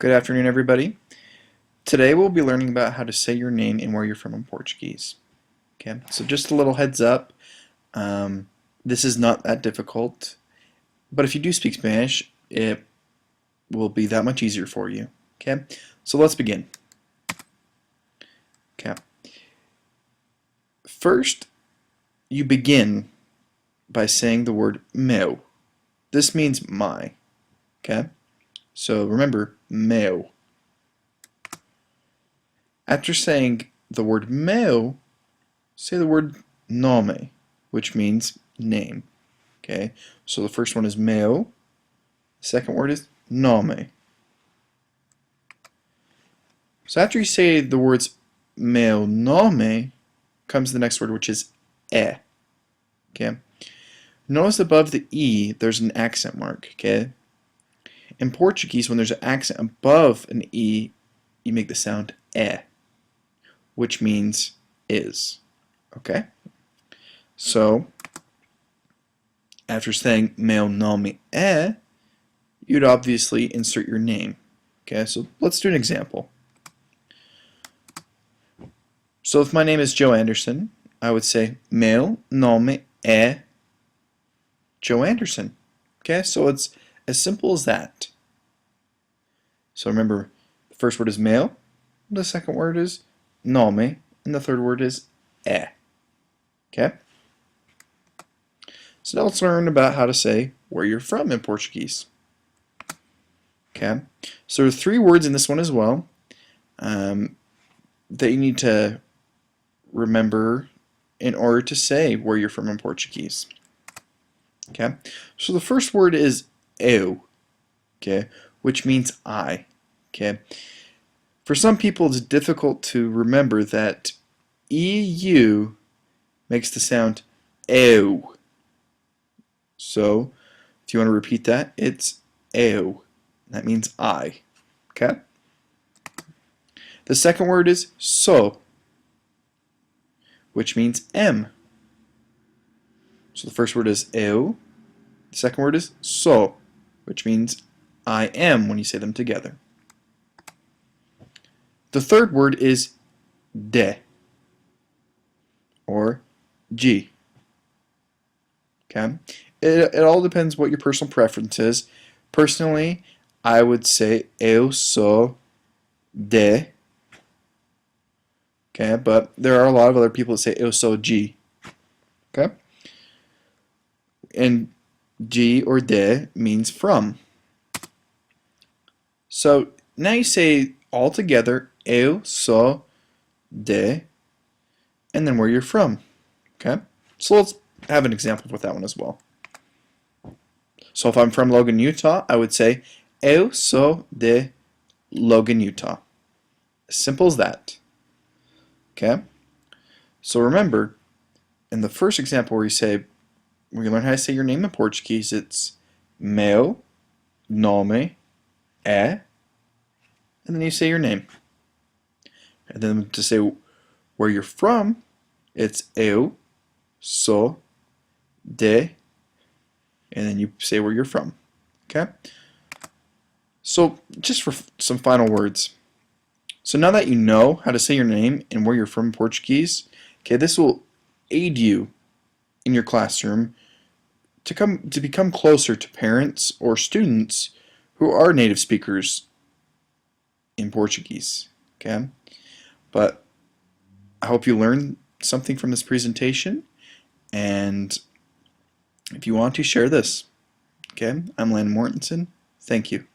Good afternoon, everybody. Today we'll be learning about how to say your name and where you're from in Portuguese. Okay, so just a little heads up, this is not that difficult, but if you do speak Spanish, it will be that much easier for you. Okay, so let's begin. Okay, first you begin by saying the word meu. This means my. Okay, so remember, meu. After saying the word meu, say the word nome, which means name. Okay, so the first one is meu, the second word is nome. So after you say the words meu nome, comes the next word, which is é. Okay, notice above the E there's an accent mark. Okay, in Portuguese, when there's an accent above an E, you make the sound é, which means is. Okay? So, after saying meu nome é, you'd obviously insert your name. Okay, so let's do an example. So if my name is Joe Anderson, I would say meu nome é Joe Anderson. Okay, so it's as simple as that. So remember, the first word is meu, the second word is nome, and the third word is é. Okay? So now let's learn about how to say where you're from in Portuguese. Okay? So there are 3 words in this one as well that you need to remember in order to say where you're from in Portuguese. Okay? So the first word is eu, okay, which means I. Okay? For some people it's difficult to remember that EU makes the sound eu. So if you want to repeat that, it's eu. That means I. Okay? The second word is so, which means am. So the first word is eu. The second word is so, which means I am when you say them together. The third word is de, or G. Okay? It all depends what your personal preference is. Personally, I would say eu sou de. Okay, but there are a lot of other people that say eu sou G. Okay? And G or de means from. So now you say all together eu sou de, and then where you're from. Okay? So let's have an example with that one as well. So if I'm from Logan, Utah, I would say eu sou de Logan, Utah. As simple as that. Okay? So remember, in the first example where you learn how to say your name in Portuguese, it's meu nome é, and then you say your name. And then to say where you're from, it's eu sou de, and then you say where you're from. Okay? So just for some final words. So now that you know how to say your name and where you're from in Portuguese, okay, this will aid you in your classroom to become closer to parents or students who are native speakers in Portuguese. Okay? But I hope you learned something from this presentation, and if you want to, share this. Okay? I'm Landon Mortensen. Thank you.